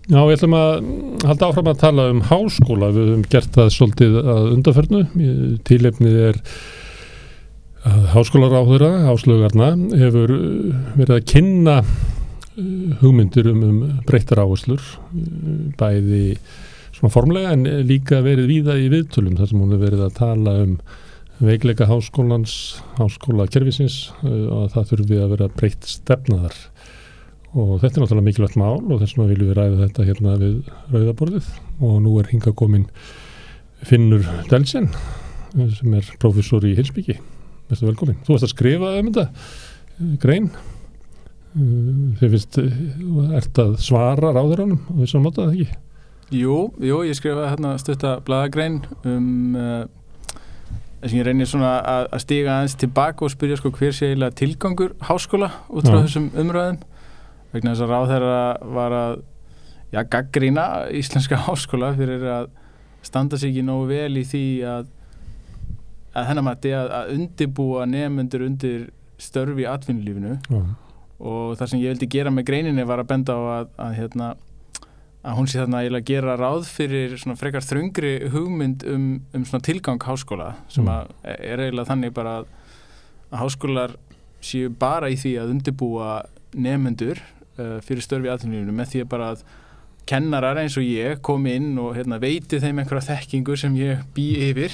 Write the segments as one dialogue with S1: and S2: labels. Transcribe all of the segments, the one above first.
S1: Já, við ætlum að halda áfram að tala háskóla. Við höfum gert það svolítið að undanfernu. Tilefnið að háskólaráðherra, Áslaug Arna, hefur verið að kynna hugmyndir breyttar áherslur, bæði svona formlega en líka verið víða í viðtölum þar sem hún hefur verið að tala veikleika háskólakerfisins og það þurfi að vera breytt stefna þar. Og þetta náttúrulega mikilvægt mál og þess vegna viljum við ræða þetta hérna við rauðaborðið og nú hingað kominn Finnur Delsen sem prófessor í heimspeki. Vertu velkominn. Þú varst að skrifa þetta grein. Þið finnst, ert að svara ráðherranum á þessu máta, eða ekki?
S2: Jú, ég skrifaði hérna stutta blaðagrein þess að ég reynir svona að stíga aðeins tilbaka og spyrja hver sé eiginlega tilgangur háskóla út frá þessum umræðum. Vegna þess að ráðherra var að gagnrýna íslenska háskóla fyrir að standa sig ekki nógu vel í því að hennar mati að undirbúa nemendur undir störf í atvinnulífinu og það sem ég vildi gera með greininni var að benda á að hún sé þarna eiginlega gera ráð fyrir svona frekar þröngri hugmynd svona tilgang háskóla sem eiginlega þannig bara að háskólar séu bara í því að undirbúa nemendur fyrir störf í atvinnulífinu með því að bara að kennarar eins og ég komi inn og veiti þeim einhverja þekkingu sem ég bý yfir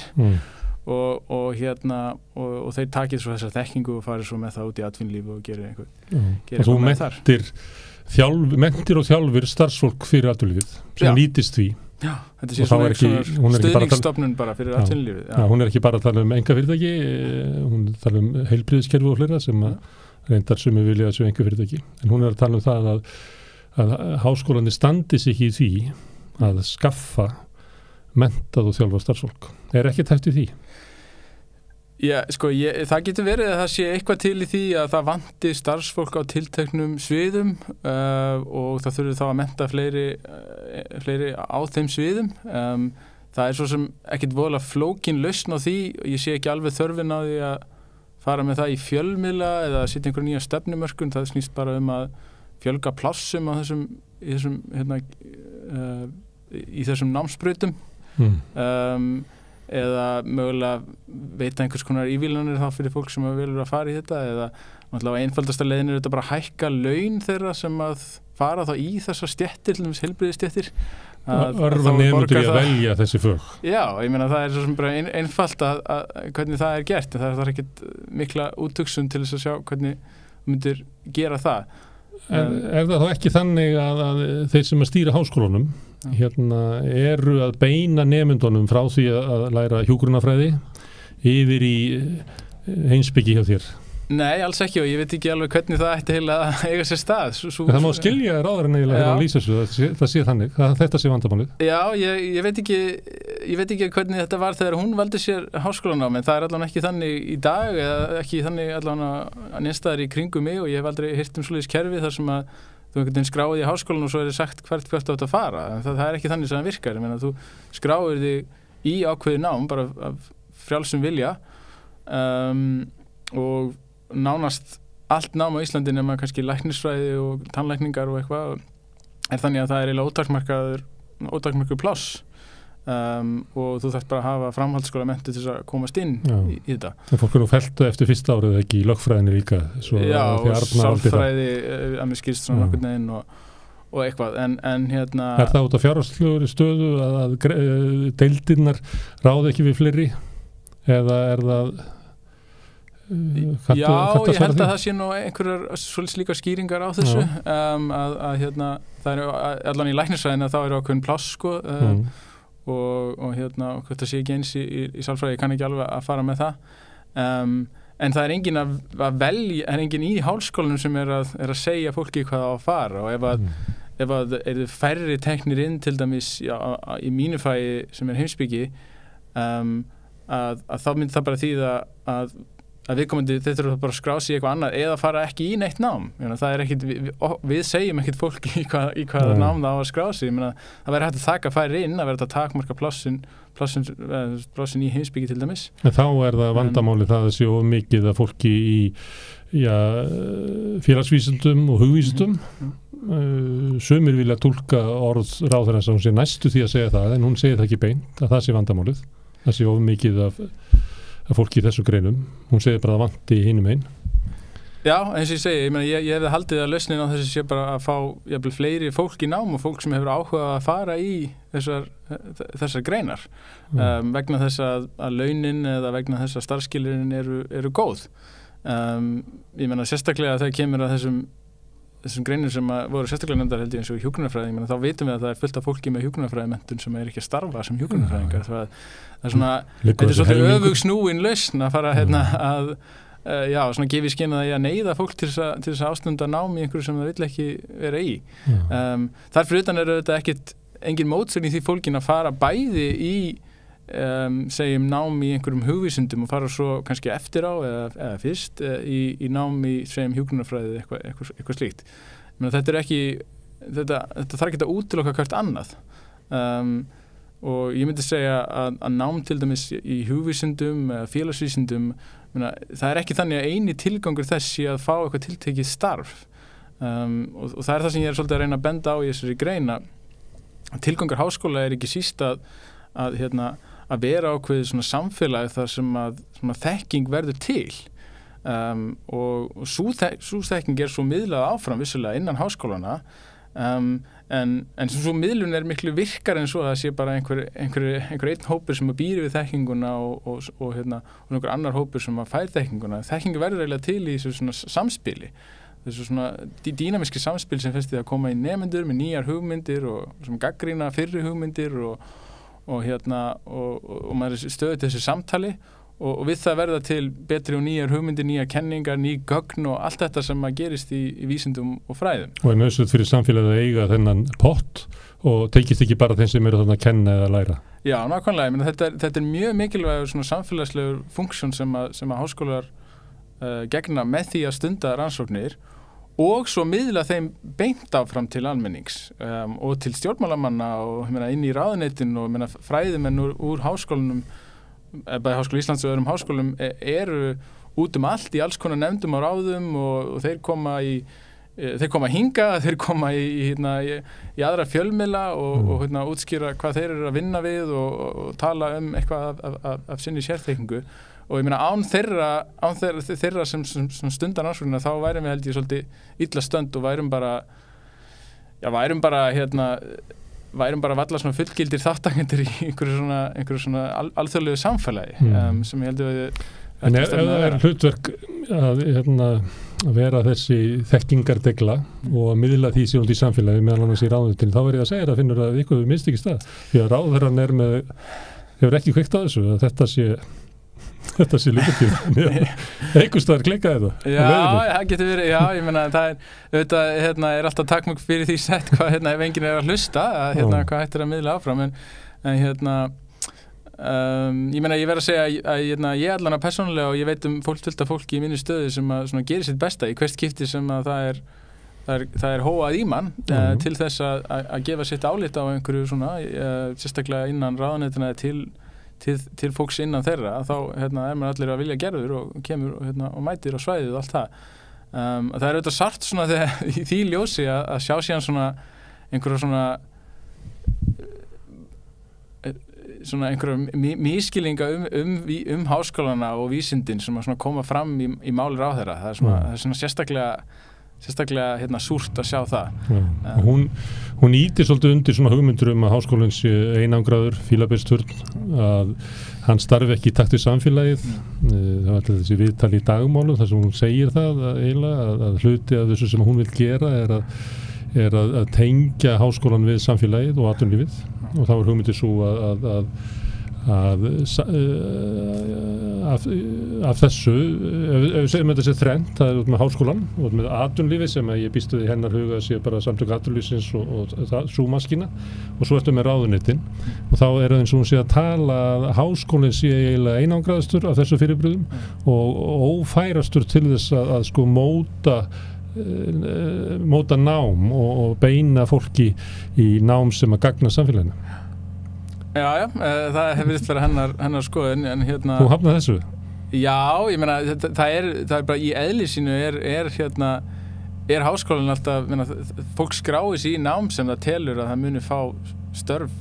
S2: og þeir takið svo þessa þekkingu og farið svo með það út í atvinnulífi og gerir eitthvað með þar. Mentir og þjálfir starfsfólk fyrir atvinnulífið sem nýtist því. Já, þetta sé svona stuðningsstofnun bara fyrir atvinnulífið.
S1: Já, hún ekki bara að tala einkafyrirtæki, hún tala heilbrigðiskerfi og fleira sem reyndar sumir vilja að séu einkafyrirtæki. En hún að tala það að háskólandi standi sig í því að skaffa menntað og þjálfa starfsfólk. Ekkert hæft í því?
S2: Já, það getur verið að það sé eitthvað til í því að það vanti starfsfólk á tilteknum sviðum og það þurfi þá að mennta fleiri á þeim sviðum. Það svo sem ekkert voðalega flókin lausn á því og ég sé ekki alveg þörfin á því að fara með það í fjölmiðla eða setja einhver nýja stefnumörkun. Það snýst bara að fjölga plássum í þessum námsbrautum eða mögulega veita einhvers konar ívilnanir þá fyrir fólk sem velur að fara í þetta eða náttúrulega einfaldasta leiðin þetta bara að hækka laun þeirra sem að fara þá í þessar stéttir, til dæmis heilbrigðisstéttir.
S1: Örva nemendur í að velja þessi fög.
S2: Já, ég meina það svo sem bara einfalt að hvernig það gert en það ekkert mikla úthugsun til þess að sjá hvernig þú myndir gera það.
S1: Það þá ekki þannig að þeir sem að stýra háskólunum eru að beina nemendunum frá því að læra hjúkrunarfræði yfir í heimspeki hjá þér?
S2: Nei, alls ekki og ég veit ekki alveg hvernig það ætti heila að eiga sér stað.
S1: Það má skilja ráðurinn eiginlega að lýsa þessu, það sé þannig, þetta sé vandamálið. Já,
S2: ég veit ekki hvernig þetta var þegar hún valdi sér háskólanám, en það allavega ekki þannig í dag eða ekki þannig allavega neinstaðar í kringum mig og ég hef aldrei heyrt svoleiðis kerfi þar sem að þú einhvern veginn skráði í háskólan og svo sagt hvert þú átt að fara. En það ekki þannig sem það virkar. Ég meina, þú skráir þig í ákveðið nám bara af frjálsum vilja og nánast allt nám á Íslandi nema kannski læknisfræði og tannlækningar og eitthvað þannig að það eiginlega ótakmarkaður pláss og þú þarft bara að hafa framhaldsskólamenntun til að komast inn í þetta.
S1: Það fólk nú fellt eftir fyrsta árið ekki í lögfræðinni líka.
S2: Já, og sálfræði að mér skilst svona nokkurn veginn og eitthvað en
S1: Er það út af fjárhagslegri stöðu að deildirnar ráði ekki við fleiri eða það
S2: Já, ég held að það sé nú einhverjar svolítið líka skýringar á þessu það allan í læknisfræðina þá ákveðin pláss og þetta sé ekki eins í sálfræði, ég kann ekki alveg að fara með það en það engin að velja, engin í háskólanum sem að segja fólki hvað á að fara og ef að færri teknir inn til dæmis í mínu fagi sem heimspeki að þá myndi það bara þýða að viðkomandi þetta bara að skrá sig í eitthvað annað eða fara ekki í neitt nám. Það ekkit, við segjum ekkert fólki í hvaða nám það á að skrá sig. Það væri hægt að taka færri inn, að vera að takmarka plássin í heimspeki til dæmis.
S1: En þá það vandamáli það að sé of mikið að fólki í félagsvísindum og hugvísindum sumir vilja túlka orð ráðherrans að hún sé næstu því að segja það, en hún segir það ekki beint að það sé vandamálið, það sé of mikið af fólki í þessu greinum, hún segir bara að vanti hinum einn.
S2: Já, eins og ég segi, ég hefði haldið að lausnin á þessu sé bara að fá jafnvel fleiri fólk í nám og fólk sem hefur áhuga að fara í þessar greinar vegna þess að launin eða vegna þess að starfsskilyrðin eru góð. Ég meina sérstaklega þegar kemur að þessum greinir sem voru sérstaklega nefndar held ég eins og hjúkrunarfræði, þá vitum við að það er fullt af fólki með hjúkrunarfræðimenntun sem ekki að starfa sem hjúkrunarfræðingar. Það er svona, þetta er svolítið öfugsnúin lausn að fara að svona gefi skinn að neyða fólk til þess að ástunda nám í einhverju sem það vill ekki vera í. Þar fyrir utan þetta engin mótsögn í því fólkin að fara bæði í segjum nám í einhverjum hugvísindum og fara svo kannski eftir á eða fyrst í nám í segjum hjúkrunarfræði eitthvað slíkt. Þetta þarf ekki að útiloka hvert annað. Og ég myndi segja að nám til dæmis í hugvísindum eða félagsvísindum, það er ekki þannig að eini tilgangur þess sé að fá eitthvað tiltekið starf. Og það er það sem ég svolítið að reyna að benda á í þessari grein að tilgangur háskóla er ekki síst að vera ákveðið svona samfélagi þar sem að þekking verður til. Og sú þekking er svo miðlað áfram vissulega innan háskólana, en svo miðlun er miklu virkar en svo að það sé bara einhver einn hópur sem að býri við þekkinguna og einhver annar hópur sem að fær þekkinguna. Þekkingu verður eiginlega til í þessu svona samspili, þessu svona dýnamiski samspil sem fyrst í að koma í nemendur með nýjar hugmyndir og sem gagnrýna fyrri hugmyndir og maður er stöðugt þessu samtali og við það verða til betri og nýjar hugmyndir, nýjar kenningar, ný gögn og allt þetta sem að gerist í vísindum og fræðum. Og
S1: er nauðsynlegt fyrir samfélagið að eiga þennan pott og tekist ekki bara þeim sem eru þarna að kenna eða læra. Já,
S2: nákvæmlega. Þetta er mjög mikilvægur svona samfélagslegur funksjón sem að háskólar gegna með því að stunda rannsóknir og svo miðla þeim beint áfram til almennings og til stjórnmálamanna og inn í ráðuneytin og fræðimenn úr háskólanum, bæði Háskóla Íslands og öðrum háskólum eru út allt í alls konar nefndum og ráðum og þeir koma hingað, þeir koma í aðra fjölmiðla og útskýra hvað þeir eru að vinna við og tala eitthvað af sinni sérþekkingu og ég meina án þeirra sem stundar rannsóknina þá værum við held ég svolítið illa stönd og værum bara valla svona fullgildir þáttakendur í einhverju svona alþjóðlegu samfélagi sem ég held að
S1: En er hlutverk að vera þessi þekkingardegla og að miðla því sér út í samfélagi meðal annars í ráðuneytinu, þá verð ég að segja að finnur að ykkur minnst ekki stað því að ráðherrann hefur ekki kveikt á þessu að þetta sé líka til einhvers staðar klikkaði þetta.
S2: Já, það getur verið, já, ég meina það auðvitað er alltaf takmörk fyrir því sett hvað ef enginn er að hlusta hvað hættir að miðla áfram en ég meina ég verð að segja að ég allan að persónulega og ég veit fullt af fólki í minni stöðu sem að svona gerir sitt besta í hvert skipti sem að það er hóað í mann til þess að gefa sitt álit á einhverju svona sérstaklega innan ráðuneytina til fólks innan þeirra þá er maður allir að vilja gerður og kemur og mætir á svæðið og allt það. Það er auðvitað sart svona þegar í því ljósi að sjá síðan svona einhverja mískilninga háskólana og vísindin sem að koma fram í máli ráðherra. Það er svona sérstaklega súrt að sjá það.
S1: Hún ýtir svolítið undir svona hugmyndur að háskólinn sé einangraður fílabeinsturn, að hann starfi ekki í takt við samfélagið. Það var alltaf þessi viðtal í Dagmálum þar sem hún segir það að hluti af þessu sem hún vil gera er að tengja háskólan við samfélagið og atvinnulífið og þá er hugmyndið svo af þessu ef við segjum þetta sé þrennt, það er út með háskólan og með atvinnulífið sem ég býst við í hennar huga að sé bara samtök atvinnulífsins og sú maskína og svo ertu með ráðuneytin og þá er eins og hún sé að tala að háskólinn sé eiginlega einangraðastur af þessu fyrirbrigðum og ófærastur til þess að sko móta nám og beina fólki í nám sem að gagna samfélaginu.
S2: Já, það hefur vilt verið hennar skoðun en
S1: Þú hafnar þessu?
S2: Já, ég meina það er bara í eðli sínu háskólinn alltaf, fólk skráir sig í nám sem það telur að það muni fá störf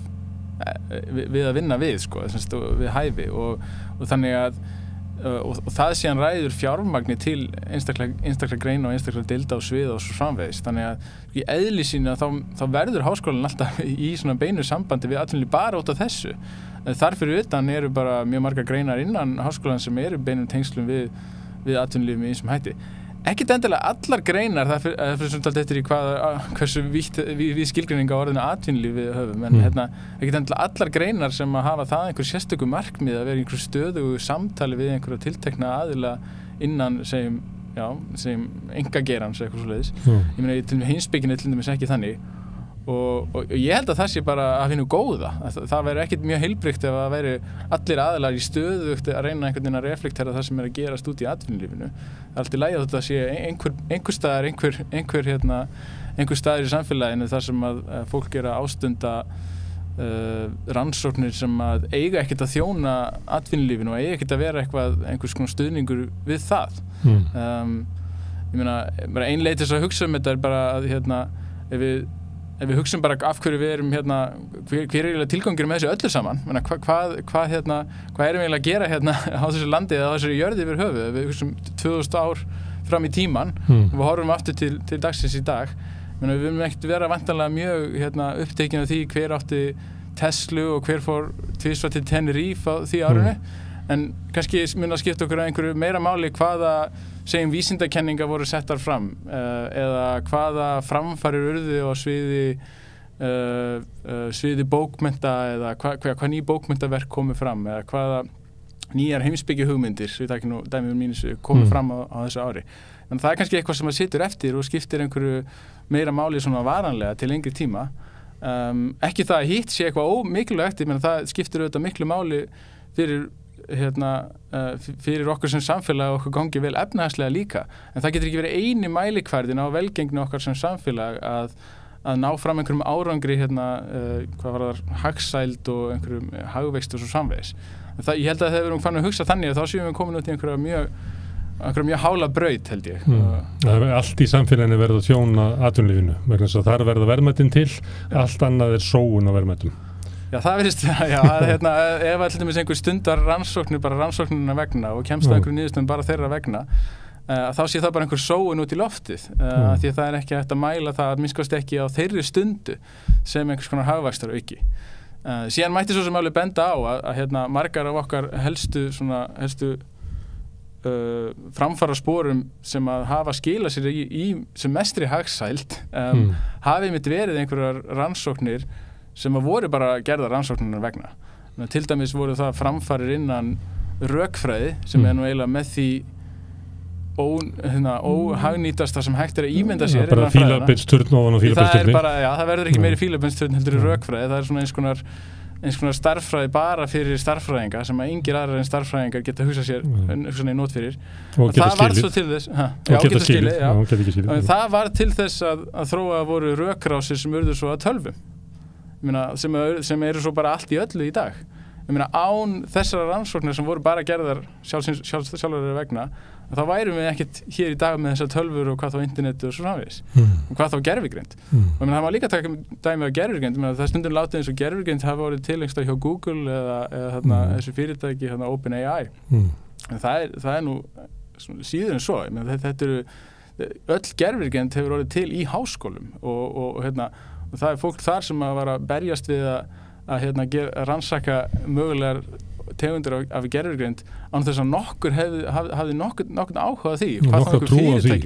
S2: við að vinna við, sko, við hæfi og þannig að og það síðan ræður fjármagni til einstaklega greina og einstaklega deilda og sviða og svo framvegis, þannig að í eðli sínu þá verður háskólinn alltaf í svona beinu sambandi við atvinnulíf bara út af þessu. Þar fyrir utan eru bara mjög margar greinar innan háskólann sem eru beinum tengslum við atvinnulíf með einsum hætti. Ekkert endilega allar greinar, það fyrir svona talt eftir í hversu við skilgreining á orðinu atvinnulíf við höfum, en ekkert endilega allar greinar sem að hafa það einhver sérstöku markmið að vera einhver stöðugu samtali við einhverja tiltekna aðila innan segjum einkageirans eitthvað svoleiðis. Ég meina, til heimspekin til dæmis ekki þannig og ég held að það sé bara af hinu góða. Það væri ekkert mjög heilbrigt ef það væri allir aðilar í stöðugt að reyna einhvern veginn að reflektera það sem að gerast út í atvinnulífinu. Það allt í lagi að þetta sé einhver staðar í samfélaginu þar sem að fólk að ástunda rannsóknir sem að eiga ekkert að þjóna atvinnulífinu og eiga ekkert að vera einhvers konar stuðningur við það. Ég meina, bara ein leið til að hugsa þetta bara að ef við hugsum bara af hverju við erum hver er eiginlega tilgangur með þessu öllu saman, hvað erum við eiginlega að gera á þessu landi eða á þessu jörði yfir höfuð, ef við hugsum 2000 ár fram í tíman og við horfum aftur til dagsins í dag, við viljum ekkert vera væntanlega mjög upptekin af því hver átti Tesla og hver fór tvisvar til Tenerife á því árinu, en kannski mun að skipta okkur einhverju meira máli hvaða segjum vísindakenningar voru settar fram eða hvaða framfarir urðu á sviði bókmennta eða hvað ný bókmenntaverk komu fram eða hvaða nýjar heimspekihugmyndir, við takkum nú dæmi mínus komu fram á þessu ári. En það kannski eitthvað sem að situr eftir og skiptir einhverju meira máli svona varanlega til lengri tíma. Ekki það að hitt sé eitthvað ómikilvægt, menn það skiptir auðvitað miklu máli fyrir okkur sem samfélag og okkur gangi vel efnahagslega líka, en það getur ekki verið eini mælikvarðin á velgengni okkar sem samfélag að ná fram einhverjum árangri hvað var það, hagsæld og einhverjum hagvexti og svo samvegis. Ég held að þegar við erum fann að hugsa þannig að þá séum við komin út í einhverja mjög hála braut, held ég.
S1: Allt í samfélaginu verður að þjóna atvinnulífinu, vegna þess að þar verða verðmætin til, allt annað er sóun á verðmætum.
S2: Já, það virðist, ef til dæmis einhver stundar rannsóknir bara rannsóknirna vegna og kemst að einhverju niðurstöðum bara þeirra vegna, þá sé það bara einhver sóun út í loftið, því að það er ekki hægt að mæla það að minnskast ekki á þeirri stundu sem einhvers konar hagvaxtar auki. Síðan mætti svo sem alveg benda á að margar af okkar helstu framfara sporum sem að hafa skilað sér í sem mestri hagsæld hafi mitt verið einhverjar rannsóknir sem að voru bara gerðar rannsóknirnar vegna. Til dæmis voru það framfarir innan rökfræði sem nú eiginlega með því óhagnýtasta sem hægt að ímynda sér
S1: bara fílabeinsturn ofan og fílabeinsturni.
S2: Það verður ekki meiri fílabeinsturn heldur í rökfræði, það er svona eins konar starffræði bara fyrir starffræðinga sem að engir aðrar en starffræðingar geta hugsað sér í nót fyrir.
S1: Og geta skilið.
S2: Það var til þess að þróa voru rökrásir sem urðu svo að tölvum. Sem eru svo bara allt í öllu í dag. Án þessara rannsóknir sem voru bara gerðar sjálfur vegna, þá værum við ekkert hér í dag með þessar tölvur og hvað þá internetu og svo framvegis. Og hvað þá gervigreind. Og það má líka taka dæmi af gervigreind, það er stundum látið eins og gervigreind hafa verið til einhverstað hjá Google eða þessu fyrirtæki OpenAI. Það er nú síður en svo. Þetta öll gervigreind hefur orðið til í háskólum og það er fólk þar sem að var að berjast við að rannsaka mögulegar tegundir af gervigreind án þess að nokkur hafði nokkurn áhuga því.
S1: Nokkur trú á því.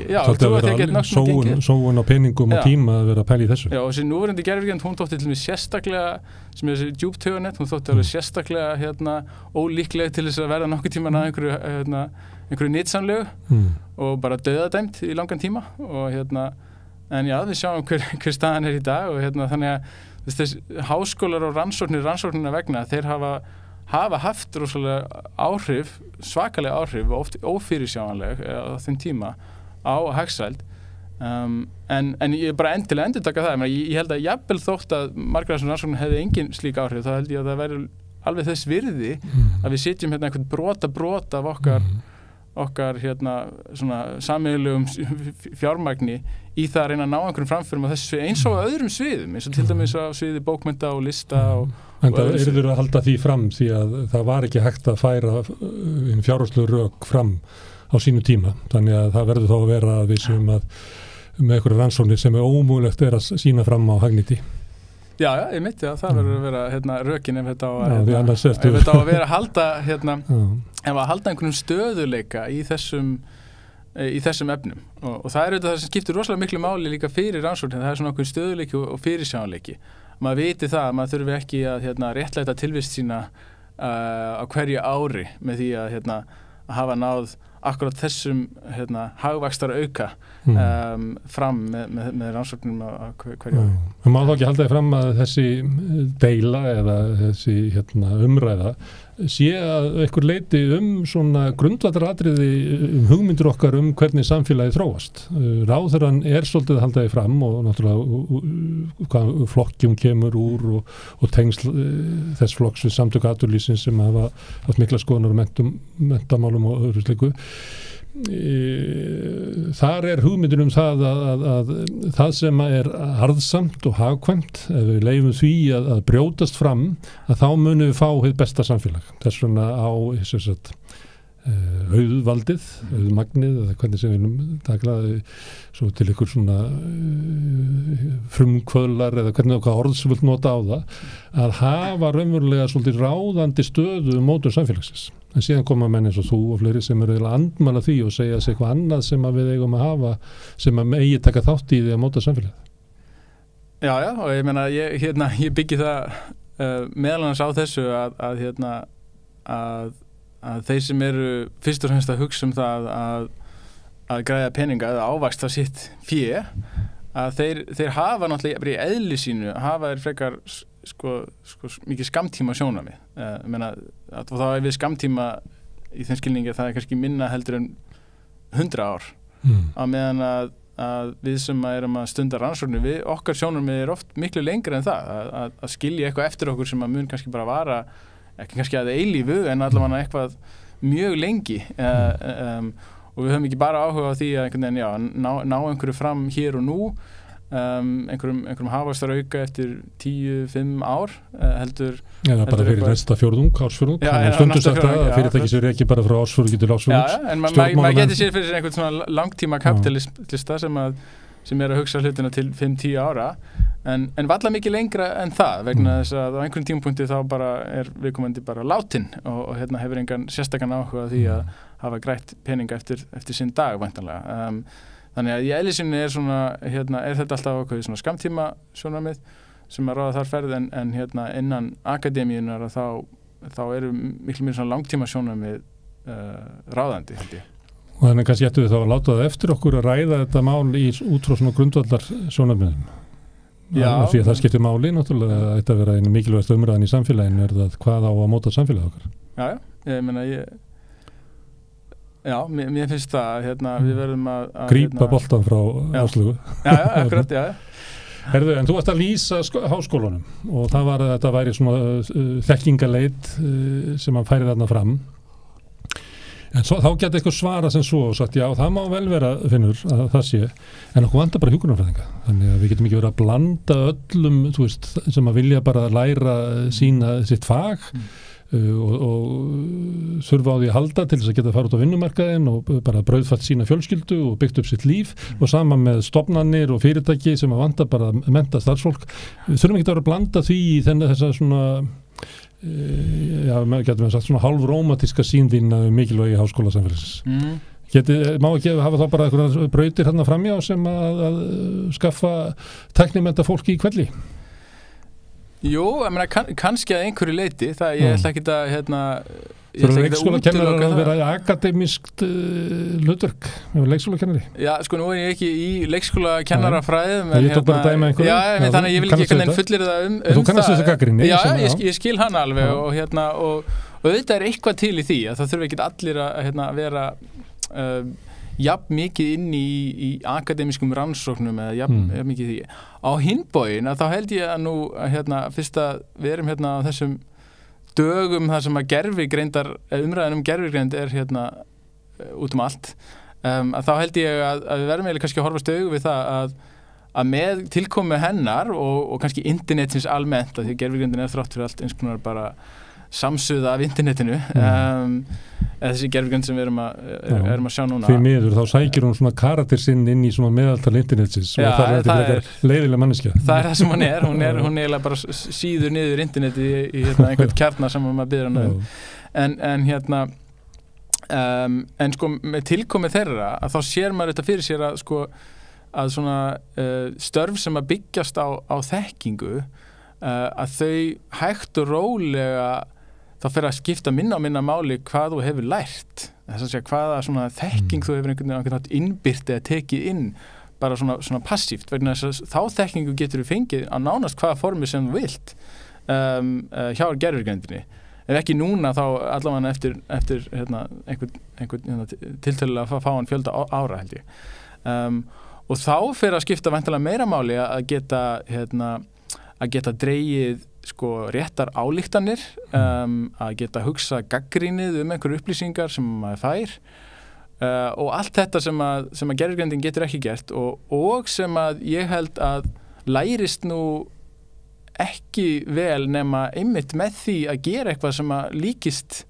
S1: Sóun á peningum og tíma að vera að pæla í þessu.
S2: Já, og þessi núverandi gervigreind, hún þótti til mig sérstaklega, sem er þessi djúptauganet, hún þótti alveg sérstaklega ólíkleg til þess að verða nokkur tíman að einhverju nytsamlegu og bara dauðadæmt í langan tíma og en já, við sjáum hver staðan er í dag og þannig að þessi háskólar og rannsóknirna vegna, þeir hafa haft rosalega áhrif, svakalega áhrif og oft ófyrirsjáanleg á þeim tíma á hagsæld. En ég bara endilega endurtaka það. Ég held að jafnvel þótt að margar þessum rannsóknir hefði engin slík áhrif, þá held ég að það væri alveg þess virði að við sitjum einhvern brota af okkar svona sameiginlegum fjármagni í það að reyna að ná einhverjum framförum á þessu sviði eins og öðrum sviðum eins og til dæmis á sviði bókmennta og lista
S1: En það yrður að halda því fram því að það var ekki hægt að færa fjárhagslegu rök fram á sínu tíma, þannig að það verður þá að vera að við séum að með einhverju rannsóknir sem ómögulegt að sína fram á hagnýti.
S2: Já, ég myndi að það verður að vera rökin ef þetta á að vera að halda ef að halda einhvern stöðuleika í þessum efnum og það er það sem skiptir rosalega miklu máli líka fyrir rannsóknir, það er svona okkur stöðuleiki og fyrirsjáanleiki. Maður viti það að maður þurfi ekki að réttlæta tilvist sína á hverju ári með því að hafa náð akkurat þessum hagvaxtar auka fram með rannsóknum á hverju ári.
S1: Það má þá ekki halda því fram að þessi deila eða þessi umræða sé að einhver leiti svona grundvallaratriði hugmyndir okkar hvernig samfélagið þróast. Ráðherrann svolítið að halda því fram og náttúrulega hvað flokkjum kemur úr og tengsl þess flokks við samtök atvinnulífsins sem hafa haft mikla skoðunar menntamálum og öðru slíku. Þar hugmyndin það að það sem harðsamt og hagkvæmt, ef við leyfum því að brjótast fram, að þá munum við fá hið besta samfélag. Þess vegna á auðvaldið, auðmagnið eða hvernig sem við viljum takla svo til ykkur svona frumkvöðlar eða hvernig okkar orð sem vilt nota á það, að hafa raunverulega svolítið ráðandi stöðu mótur samfélagsins. En síðan koma menn eins og þú og fleiri sem eru andmæla því og segja sig eitthvað annað sem við eigum að hafa sem að megi taka þátt í því að móta samfélagið. Já,
S2: og ég meina, ég byggi það meðal annars á þessu að þeir sem eru fyrst og fremst að hugsa það að græða peninga eða ávaxta sitt fé, að þeir hafa náttúrulega bara í eðli sínu hafa þeir frekar mikið skammtíma sjónarmið. Ég meina, þá við skammtíma í þeim skilningi það kannski minna heldur en 100 ár á meðan að við sem erum að stunda rannsóknir við okkar sjónarmið oft miklu lengra en það að skilja eitthvað eftir okkur sem að mun kannski bara vara ekki kannski að eilífu en allavega eitthvað mjög lengi og við höfum ekki bara áhuga á því að einhvern veginn, ná einhverju fram hér og nú einhverjum hagvaxtarauka eftir 10-5 ár heldur
S1: eða bara fyrir næsta ársfjórðung stundu sagt að fyrirtæki sér ekki bara frá ársfjórðungi til ársfjórðungs
S2: en maður getur sér fyrir einhvern svona langtíma kapitalista sem að hugsa hlutina til 5-10 ára en valla mikið lengra en það vegna þess að á einhverjum tímapunkti þá bara viðkomandi bara látin og hefur engan sérstakann áhuga því að hafa grætt peninga eftir sinn dag væntanlega þannig að í eðlisynni svona þetta alltaf ákveðið svona skammtíma sjónarmið sem að ráða þar ferð en innan akademíunar þá eru miklu mér svona langtíma sjónarmið ráðandi held ég.
S1: Og þannig kannski ættu við þá að láta það eftir okkur að ræða þetta mál út frá svona grundvallar sjónarmiðum. Já. Því að það skiptir máli náttúrulega að þetta vera einu mikilvægast umræðan í samfélaginu það hvað á að móta samfélagið okkar. Já, ég meina Já, mér finnst það við verðum að grípa boltan frá Áslaugu. Já, akkurat, já. Herðu, en þú varst að lýsa háskólanum og það var að þetta væri svona þekkingaleit sem að færi þarna fram. En þá geta eitthvað svara sem svo og sagt, já, það má vel vera, Finnur, að það sé, en okkur vantar bara hjúkrunarfræðinga. Þannig að við getum ekki verið að blanda öllum, þú veist, sem að vilja bara læra sitt fag og þurfa á því að halda til þess að geta fara út á vinnumarkaðinn og bara brauðfætt sína fjölskyldu og byggt upp sitt líf og sama með stofnanir og fyrirtæki sem að vanta bara að mennta starfsfólk. Við þurfum ekki að vera að blanda því í þessa svona getum við sagt svona hálfrómatíska sýn þín mikilvægi háskólasamfélagsins. Má ekki hafa þá bara einhverjar brautir hérna framjá sem að skaffa tæknimennta fólki í kvelli?
S2: Jú, ég meina kannski að einhverju leiti, það ég ætla ekki að
S1: Þurfa leikskólakennarar að vera akademískt hlutverk, leikskólakennari? Já,
S2: nú ég ekki í leikskólakennarafræðum.
S1: Ég tók bara að dæma einhverju.
S2: Já, þannig að ég vil ekki fullir það
S1: þú kannast þessa gagnrýni?
S2: Já, ég skil hann alveg og auðvitað eitthvað til í því að það þurfa ekki allir að vera jafn mikið inn í akademískum rannsóknum eða jafn mikið því. Á hinn bóginn þá held ég að nú fyrst að við erum á þessum dögum þar sem að umræðan gervigreind út allt að þá held ég að við verðum eiginlega kannski að horfast augu við það að með tilkomu hennar og kannski internetins almennt að því gervigreindin þrátt fyrir allt eins konar bara samsuða af internetinu þessi gervigreind sem við erum að sjá núna.
S1: Því miður, þá sækir hún svona karakter sinn inn í svona meðaltal internetsins og það er leiðileg manneskja. Það
S2: er það sem hún er eiginlega bara síður niður interneti í einhvern kjarna sem maður biður hann en sko með tilkomi þeirra að þá sér maður þetta fyrir sér að svona störf sem að byggjast á þekkingu að þau hægt og rólega þá fer að skipta minna máli hvað þú hefur lært þess að segja hvaða svona þekking þú hefur einhvern veginn innbyrt eða tekið inn bara svona passíft vegna þess að þá þekkingu getur þú fengið á nánast hvaða formi sem þú vilt hjá gervigreindinni ef ekki núna þá allavega eftir einhvern tiltölulega að fá hann fjölda ára held ég og þá fer að skipta væntanlega meira máli að geta dregið sko réttar ályktanir að geta hugsa gaggrínið einhverju upplýsingar sem maður fær og allt þetta sem að gervigreindin getur ekki gert og sem að ég held að lærist nú ekki vel nema einmitt með því að gera eitthvað sem að líkist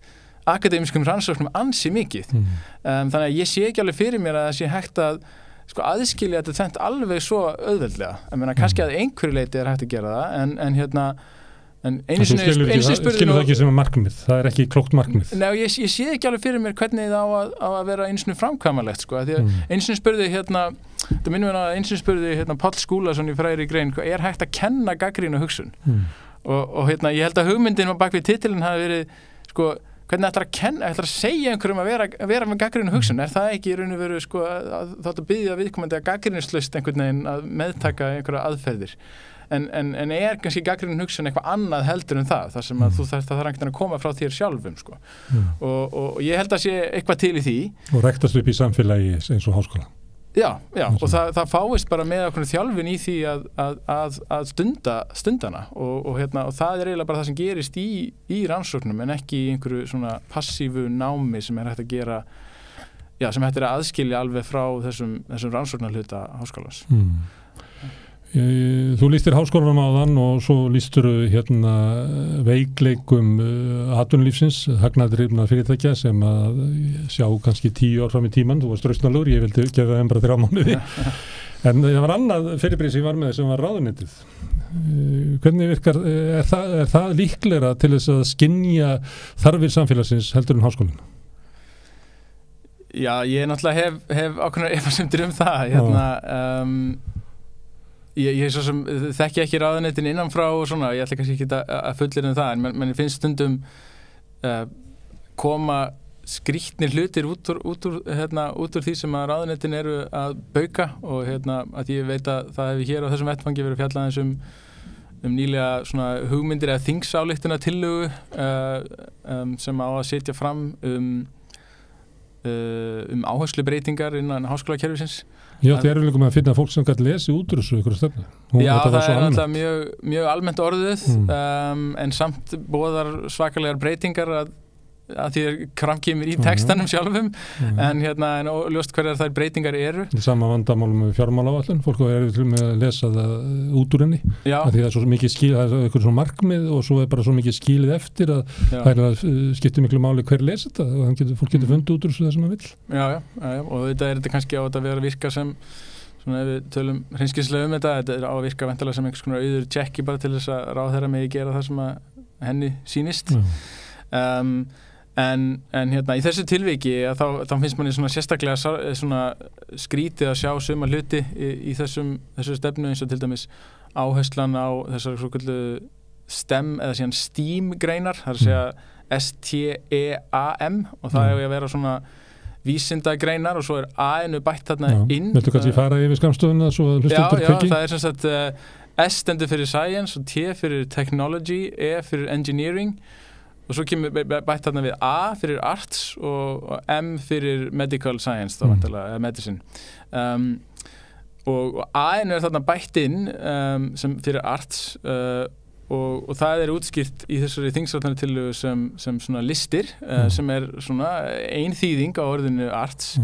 S2: akademískum rannsóknum ansi mikið þannig að ég sé ekki alveg fyrir mér að það sé hægt að sko aðskilja þetta þennt alveg svo auðveldlega. Ég meina kannski að einhverju leyti hægt að gera það en einu sinni spurði
S1: skilur það ekki sem markmið, það er ekki klókt markmið.
S2: Nei, ég sé ekki alveg fyrir mér hvernig það á að vera einu sinni framkvæmanlegt sko, því að einu sinni spurði það minnum við að einu sinni spurði Páll Skúlason í Fræri grein, er hægt að kenna gagnrýna hugsun og ég held að hugmyndin bak við titilinn hafi verið sko hvernig ætlar að segja einhverjum að vera með gagnrýna hugsun, það ekki í raun og veru sko þá að biðja viðkomandi að gagnrýnislaust einhvern veginn að meðtaka einhverja aðferðir en er kannski gagnrýnin hugsun eitthvað annað heldur en það sem að þú þarf einhvern veginn að koma frá þér sjálfum sko og ég held að sé eitthvað til í því
S1: og ræktast upp í samfélagi eins og háskóla.
S2: Já, og það fáist bara með okkur þjálfin í því að stundana og það er eiginlega bara það sem gerist í rannsóknum en ekki í einhverju svona passífu námi sem hægt að gera sem hægt að aðskilja alveg frá þessum rannsóknarhluta háskólans.
S1: Þú lýstir háskólanum áðan og svo lýstur veikleikum atvinnulífsins, hagnaðardrifna fyrirtækja sem að sjá kannski 10 ár fram í tímann, þú varst rausnalegur, ég vildi gefa þeim bara 3 mánuði en það var annað fyrirbæri sem ég var með sem var ráðuneytið. Hvernig virkar, er það líklegra til þess að skynja þarfir samfélagsins heldur en háskólinn?
S2: Já, ég náttúrulega hef ákveðnar efasemdir það Ég svo sem þekki ekki ráðuneytin innanfrá og svona, ég ætla kannski ekki að fullir það, en mann finnst stundum koma skrýtnir hlutir út úr því sem að ráðuneytin eru að bauka og að ég veit að það hefur hér á þessum vettfangi verið fjallað um nýlega svona hugmyndir eða þingsályktuna tillögu sem á að setja fram áherslubreytingar innan háskólakerfisins.
S1: Já, það er líka að finna fólk sem gæti lesi út úr þessu ykkur stefnu.
S2: Já, það er náttúrulega mjög almennt orðuð en samt boðar svakalegar breytingar að því kramkýmur í textanum sjálfum en ljóst hverjar þær breytingar eru.
S1: Sama vandamálum með fjármálaáætlun, fólk er til með að lesa það út úr henni að því það er svo mikið skil, það er eitthvað svona markmið og svo er bara svo mikið skilið eftir að það er að skipta miklu máli hver lesa þetta og fólk getur fundið út úr þessu það sem það vill.
S2: Já, og þetta er kannski á að vera að virka sem svona ef við tölum hreinskilnislega þetta er á að virka væntanlega sem einhvers konar auður tjekki bara til þess að ráðherra megi gera það sem að henni sýnist. En í þessu tilviki þá finnst manni svona sérstaklega svona skrítið að sjá suma hluti í þessu stefnu eins og til dæmis áherslan á þessar svokölluðu STEM eða síðan STEAM greinar, það er að segja STEAM og það hefur að vera svona vísindagreinar og svo er A-inu bætt þarna inn.
S1: Viltu kannski fara yfir skammstofuna svo að hlustendur kveiki?
S2: Já, það er sem sagt S stendur fyrir Science og T fyrir Technology, E fyrir Engineering og svo kemur bætt þarna við A fyrir Arts og M fyrir Medical Science þá vantarlega, Medicine og A-inu er þarna bætt inn sem fyrir Arts og það útskýrt í þessari þingsályktunartillögu sem svona listir sem svona ein þýðing á orðinu arts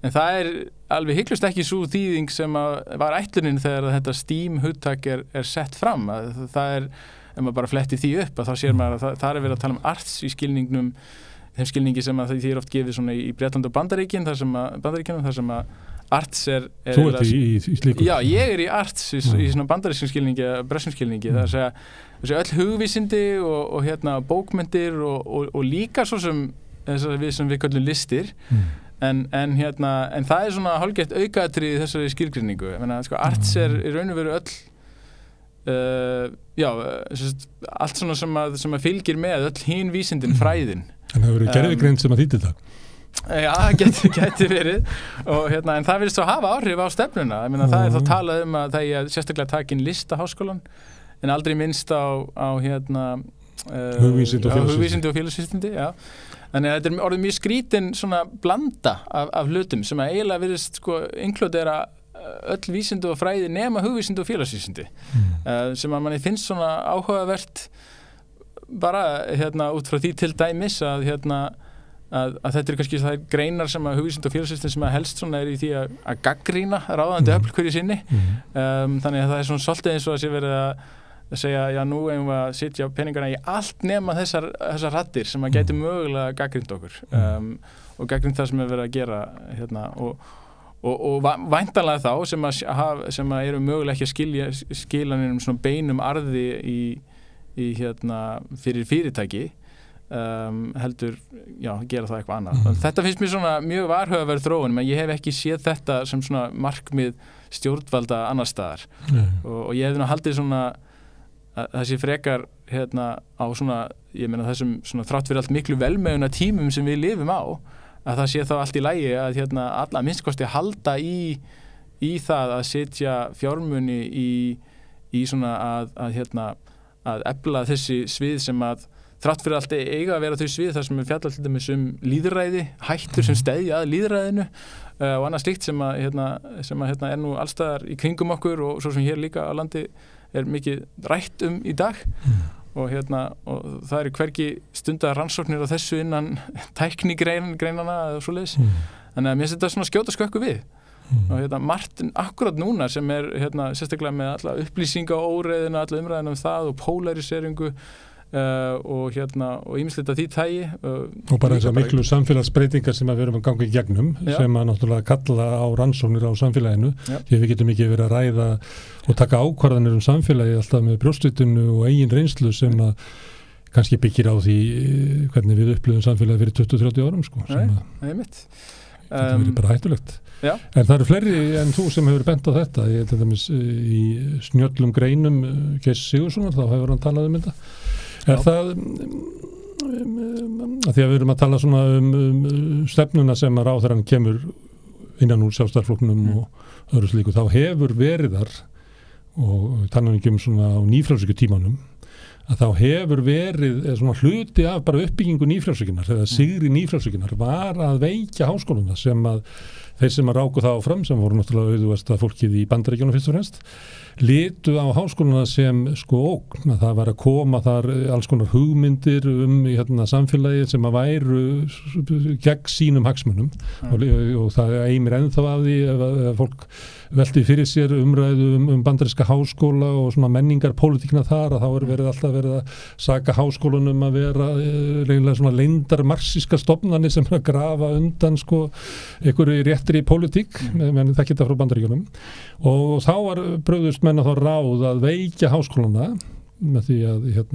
S2: en það alveg hygglust ekki sú þýðing sem var ætlunin þegar þetta STEAM-hugtak sett fram að það ef maður bara fletti því upp að þá sér maður að það verið að tala arts í skilningnum þeim skilningi sem að því oft gefið svona í Bretland og Bandaríkjunum þar sem að arts
S1: Þú ert í slíku?
S2: Já, ég í arts í svona bandarískum skilningi, breskum skilningi það segja öll hugvísindi og bókmyndir og líka svo sem við köllum listir en það svona hálfgert aukaatriði í þessari skilgreiningu arts í raun og veru öll allt svona sem að fylgir með öll hin vísindin fræðin
S1: En það verið gerðigreind sem að þýddi það
S2: Já, geti verið og en það virðist svo hafa áhrif á stefnuna það þá talað að það sérstaklega takin listaháskólan en aldrei minnst á hugvísindi og félagsvísindi þannig að þetta orðið mjög skrítin svona blanda af hlutum sem að eiginlega virðist inkludera öll vísindi og fræði nema hugvísindi og félagsvísindi sem að manni finnst svona áhugavert bara út frá því til dæmis að þetta kannski það greinar sem að hugvísindi og félagsvísindi sem að helst svona í því að gagnrýna ráðandi öfl hverju sinni þannig að það svona svolítið eins og að sé verið að segja, já nú eigum við að sitja peningana í allt nema þessar raddir sem að gæti mögulega gagnrýnt okkur og gagnrýnt það sem verið að gera og væntanlega þá sem að eru mögulega ekki að skila neinum svona beinum arði í fyrir fyrirtæki heldur, gera það eitthvað annað. Þetta finnst mér svona mjög varhugaverð þróun, menn ég hef ekki séð þetta sem svona markmið stjórnvalda annars staðar og ég hef haldið svona að það sé frekar á svona, ég meina þessum svona þrátt fyrir allt miklu velmeguna tímum sem við lifum á að það sé þá allt í lagi að alla minnstkosti halda í það að setja fjármuni í svona að efla þessi svið sem að þrátt fyrir allt eiga að vera þau svið þar sem við fjalla til dæmis lýðræði, hættur sem steðja að lýðræðinu og annað slíkt sem að nú allstaðar í kringum okkur og svo sem hér líka á landi mikið rætt í dag og það hvergi stundar rannsóknir á þessu innan tæknigreinana eða svoleiðis þannig að mér finnst þetta svona skjóta skökku við og margt akkurat núna sem sérstaklega með alla upplýsinga og óreiðina, alla umræðina það og polariseringu og ýmislegt af því tagi
S1: og bara þessar miklu samfélagsbreytingar sem við erum að ganga í gegnum sem að náttúrulega kalla á rannsóknir á samfélaginu því við getum ekki verið að ræða og taka ákvarðanir samfélagi alltaf með brjóstritinu og eigin reynslu sem að kannski byggir á því hvernig við upplifum samfélagi fyrir 20-30 árum
S2: Nei, mitt
S1: þetta verið bara hættulegt en það eru fleiri en þú sem hefur bent á þetta ég til dæmis í snjöllum greinum Geirs Sigurðssonar þá hefur hann talað þetta það að því að við erum að tala svona stefnuna sem að ráðherrann kemur innan úr Sjálfstæðisflokknum og öðru slíku, þá hefur verið þar og tannan ekki svona á nýfrjálshyggjutímanum að þá hefur verið svona hluti af bara uppbyggingu nýfrjálshyggjunnar eða sigri nýfrjálshyggjunnar var að veikja háskóluna sem að þeir sem að ráku það áfram sem voru náttúrulega auðvitað fólkið í Bandaríkjunum fyrst og fremst litu á háskóluna sem ógn að það var að koma þar alls konar hugmyndir samfélagi sem að væru gegn sínum hagsmunum og það eimir ennþá af því ef fólk velti fyrir sér umræðu bandaríska háskóla og svona menningar pólitíkina þar að þá alltaf verið að saka háskólunum að vera reynilega svona leyndar marxíska stofnanir sem að grafa undan einhverju réttri pólitík menn það geta frá Bandaríkjunum og þá var brugðust menn að þá ráð að veikja háskólana með því að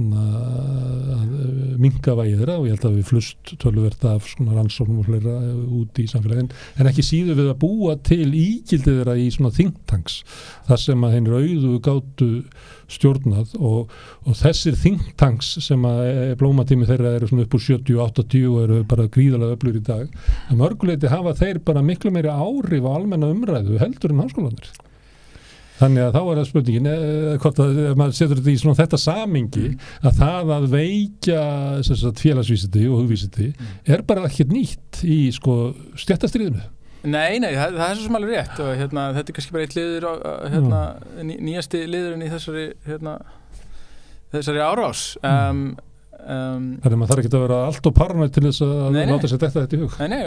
S1: minnka vægi þeirra og ég held að við flust töluvert af svona rannsóknum og fleira út í samfélagin en ekki síður við að búa til ígildið þeirra í svona think tanks þar sem að þeir auðu gátu stjórnað og þessir think tanks sem að blómatími þeirra eru svona upp úr 70-80 og eru bara gríðarlega öflugir í dag að mörguleyti hafa þeir bara miklu meiri áhrif á almenna umræðu heldur en háskólanir Þannig að þá það spurningin hvort að ef maður setur þetta í svona þetta samingi að það að veikja félagsvísindi og hugvísindi bara ekkert nýtt í stéttastriðinu.
S2: Nei, það svo sem alveg rétt og þetta kannski bara eitt liður á nýjasti liðurinn í þessari þessari árás
S1: Þannig að maður þarf ekki að vera allt og paranoid til þess að láta sér þetta í hug.
S2: Nei,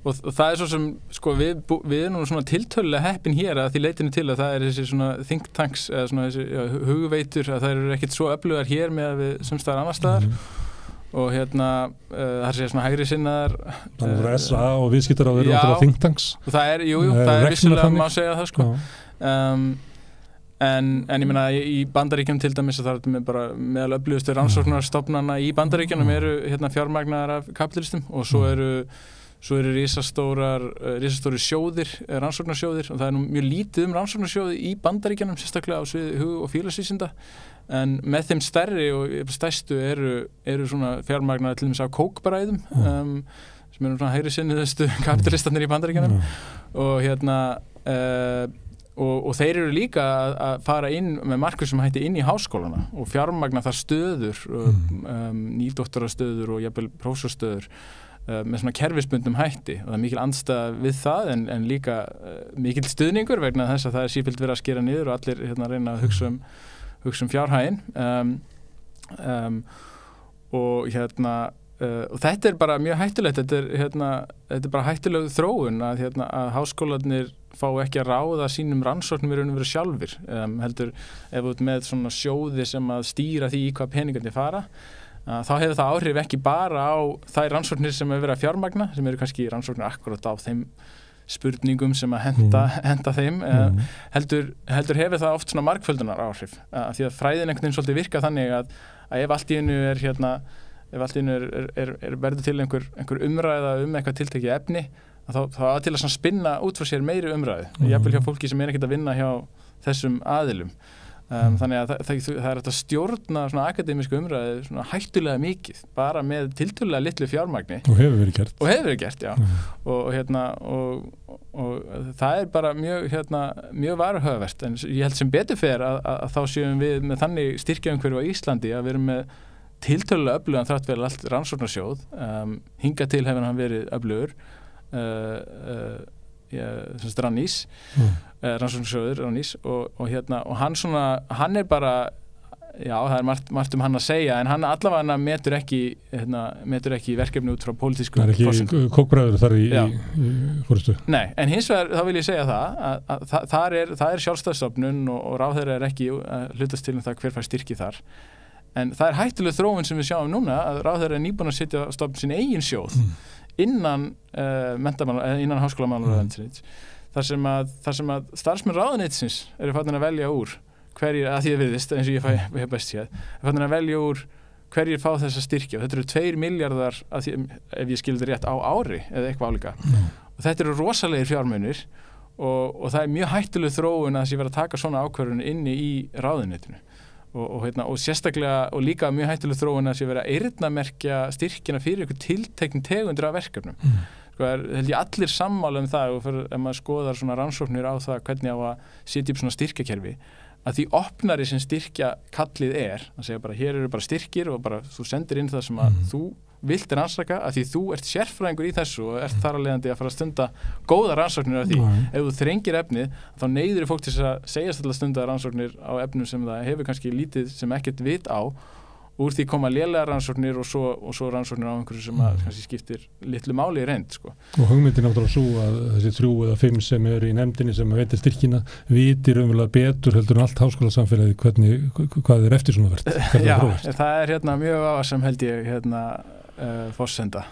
S2: og það er svo sem, sko, við erum nú svona tiltölulega heppin hér að því leitinu til að það er þessi svona think tanks eða svona þessi hugveitur að það eru ekkert svo öflugar hér með að við sumstaðar annar staðar og það sé svona hægri sinnaðar
S1: Þannig að SA og viðskiptaráð eru náttúrulega think tanks
S2: og það er, það er vissulega má segja það, sko En ég meina í Bandaríkjunum til dæmis að það er bara meðal öflugustu rannsóknarstofnana í Bandaríkjunum eru fjármagnaðar af kapitalistum og svo eru risastóri sjóðir, rannsóknarsjóðir og það er nú mjög lítið rannsóknarsjóði í Bandaríkjunum, sérstaklega á sviði hug- og félagsvísinda en með þeim stærri og stærstu eru svona fjármagnaðar til dæmis af kókbræðum sem eru svona hægri sinnuðustu kapitalistarnir í Bandaríkjunum og þeir eru líka að fara inn með markvissum hætti inn í háskólana og fjármagna þar stöður nýdoktorastöður og jafnvel prófessorsstöður með svona kerfisbundnum hætti og það er mikil andstæða við það en líka mikil stuðningur vegna þess að það er sífellt verið að skera niður og allir reyna að hugsa um fjárhaginn og þetta er bara mjög hættulegt þetta er bara hættuleg þróun að háskólarnir fá ekki að ráða sínum rannsóknum í raun og veru sjálfir heldur ef út með svona sjóði sem að stýra því í hvað peningarnir fara þá hefur það áhrif ekki bara á þær rannsóknir sem hefur verið að fjármagna sem eru kannski rannsóknir akkurat á þeim spurningum sem að henta þeim heldur hefur það oft svona margföldunar áhrif því að fræðin einhvern veginn svolítið virka þannig að ef allt í einu verður til einhver umræða eitthvað tiltekið efni þá að til að spinna út frá sér meiri umræðu jafnvel hjá fólki sem ekkert að vinna hjá þessum aðilum þannig að það er að stjórna svona akademísku umræðu svona hættulega mikið bara með tiltölulega litlu fjármagni
S1: og hefur verið gert
S2: já og það er bara mjög varhugavert en ég held sem betur fer að þá séum við með þannig styrkjaumhverfi á Íslandi að við erum með tiltölulega öflugan þrátt vel allt rannsóknarsjóð hingað til hefur hann verið öflugur Rannís rannsóknarsjóður Rannís og hann er bara já, það er margt hann að segja en hann allavega metur ekki verkefni út frá pólitísku
S1: það er ekki kókbræður þar í fórustu
S2: Nei, en hins vegar þá vil ég segja að það er sjálfstæðsstofnun og ráðherra er ekki hlutast til það hver fær styrki þar en það er hættuleg þróun sem við sjáum núna að ráðherra er nýbúin að setja á stofn sín eigin sjóð innan háskólamálaráðuneytisins þar sem að starfsmenn ráðuneytisins eru farnir að velja úr hverjir, að því að viðist eins og ég hef best séð farnir að velja úr hverjir fá þessa styrki og þetta eru 2 milljarðar ef ég skildi rétt á ári eða eitthvað álíka og þetta eru rosalegir fjármunir og það er mjög hættuleg þróun að þessi vera að taka svona ákvörðun inni í ráðuneytinu og sérstaklega og líka mjög hættuleg þróun að sé vera að eyrnamerkja styrkina fyrir ykkur tiltekn tegundir af verkefnum sko held ég allir sammála það og ef maður skoðar svona rannsóknir á það hvernig á að setja upp svona styrkjakerfi að því opnari sem styrkja kallið að segja bara hér eru bara styrkir og bara þú sendir inn það sem að þú vilt rannsaka að því þú ert sérfræðingur í þessu og ert þar að leiðandi að fara að stunda góða rannsóknir af því ef þú þrengir efnið þá neyður fólk til að segjast alltaf stunda rannsóknir á efnum sem það hefur kannski lítið sem ekkert vit á úr því koma lélega rannsóknir og svo rannsóknir á einhverju sem að kannski skiptir litlu máli í reynd sko.
S1: Og hugmyndin náttúrulega svo að þessi 3 eða 5 sem eru í nefndinni sem veitir styrkina vitir umverulega betur heldur en allt háskólasamfélagið hvað er eftir svona vert
S2: Já, það er mjög sem held ég forsenda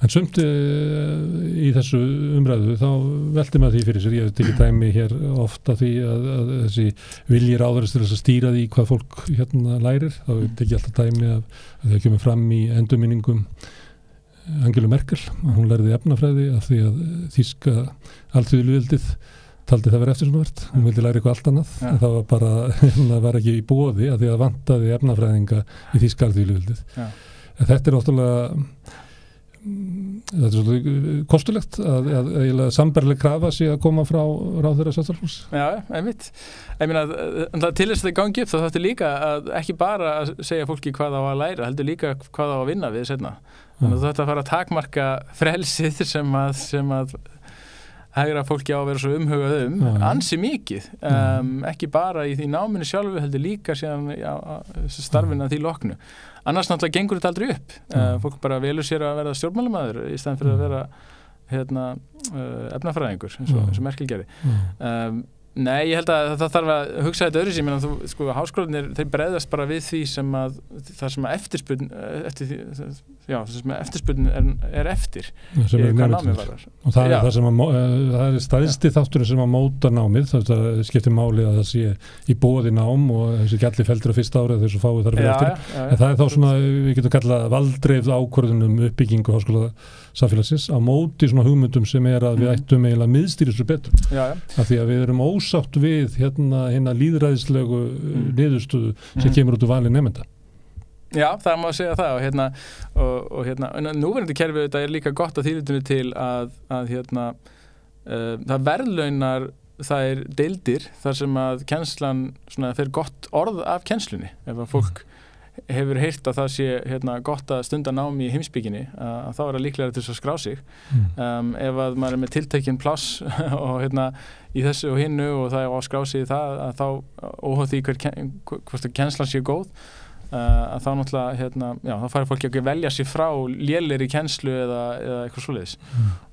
S1: En sumt í þessu umræðu þá velti maður því fyrir sér ég hef tekið dæmi hér ofta því að þessi vilji ráðherrans til þess að stýra því hvað fólk lærir þá tekið alltaf dæmi að það kemur fram í endurminningum Angelu Merkel að hún lærði efnafræði af því að þýska alþjóðlýðveldið taldi það vera eftir svona vert hún vildi læra eitthvað allt annað en það var bara það var ekki í boði að því að vantaði efnafræðinga í þýska alþjóðlýðveldið þetta er náttúrulega þetta er svolítið kostulegt að sambærileg krafa sé að koma frá ráðherra Sjálfstæðisflokks.
S2: Já, einmitt. Ég meina, til þess að það gangi upp þá þarftu líka að ekki bara að segja fólki hvað það á að læra, heldur líka hvað það á að vinna við seinna. Þannig að þú þarft að fara að takmarka frelsið sem að hægra fólki á að vera svo umhugað ansi mikið, ekki bara í því náminu sjálfu heldur líka síðan starfinu að því loknu. Annars náttúrulega gengur þetta aldrei upp. Fólk bara velur sér að vera stjórnmálamaður í stæðan fyrir að vera efnafræðingur, eins og Merkel gerði. Nei, ég held að það þarf að hugsa þetta öðruvísi, menn að sko, háskólarnir, þeir bregðast bara við því sem að eftirspurn er eftir
S1: sem er námið varar. Og það er það sem það er stærsti þátturinn sem að móta námið, það skiptir máli að það sé í boði nám og þessi ekki allir feldur á fyrsta árið þessu fáið þar fyrir eftir. En það er þá svona, við getum kallað valdreifð ákvörðunum uppbyggingu háskóla samfélagsins á móti svona hugmyndum sem er að við ættum eiginlega miðstýra svo betur. Af því að við erum ósátt við hérna lýðræðislegu niðurstöðu sem kemur út úr vali nemenda.
S2: Já, það má segja það og núverandi kerfi þetta er líka gott að þýðitinu til að það verðlaunar þær deildir þar sem að kennslan svona fer gott orð af kennslunni. Ef að fólk hefur heyrt að það sé gott að stunda námi í heimspekinni, þá er það líklega til þess að skrá sig. Ef að maður er með tiltekinn pláss og í þessu og hinnu og það er á að skrá sig í það, að þá óháð því hvort kennslan sé góð, að þá náttúrulega þá fær fólk ekki að velja sér frá lélegri kennslu eða eitthvað svoleiðis.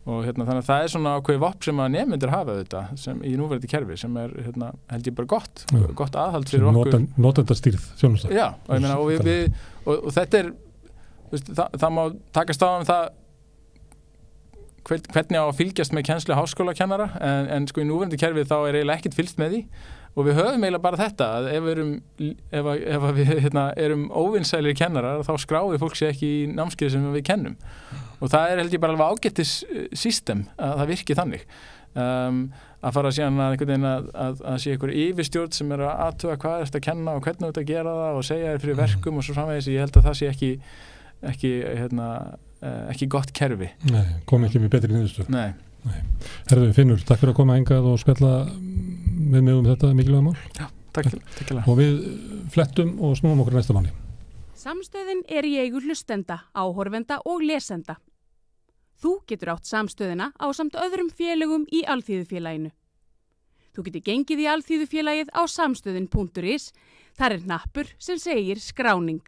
S2: Og þannig að það er svona ákveðið vopn sem að nemendur hafa þetta sem í núverandi kerfi sem er held ég bara gott aðhald fyrir okkur.
S1: Notendastýrð þjónusta. Já,
S2: og ég meina og þetta er það má takast á það hvernig á að fylgjast með kennslu háskólakennara en sko í núverandi kerfi þá er eiginlega ekkert fylgst með því. Og við höfum eiginlega bara þetta að ef við erum óvinsælir kennarar þá skráir fólk sér ekki í námskeið sem við kennum. Og það er held ég bara alveg ágætis system að það virki þannig. Að fara síðan að einhvern veginn að sé einhver yfirstjórn sem er að athuga hvað er þetta að kenna og hvernig þetta að gera það og segja þér fyrir verkum og svo framvegis. Ég held að það sé ekki gott kerfi.
S1: Nei, kom ekki með betri niðurstöðu.
S2: Nei.
S1: Herðu Finnur, takk fyrir að koma hingað og spjalla með mig þetta mikilvæga mál.
S2: Já, takk.
S1: Og við flettum og snúum okkur næsta máli.
S3: Samstöðin er í eigu hlustenda, áhorfenda og lesenda. Þú getur átt samstöðina ásamt öðrum félögum í Alþýðufélaginu. Þú getur gengið í Alþýðufélagið á samstöðin.is. Þar er hnappur sem segir skráning.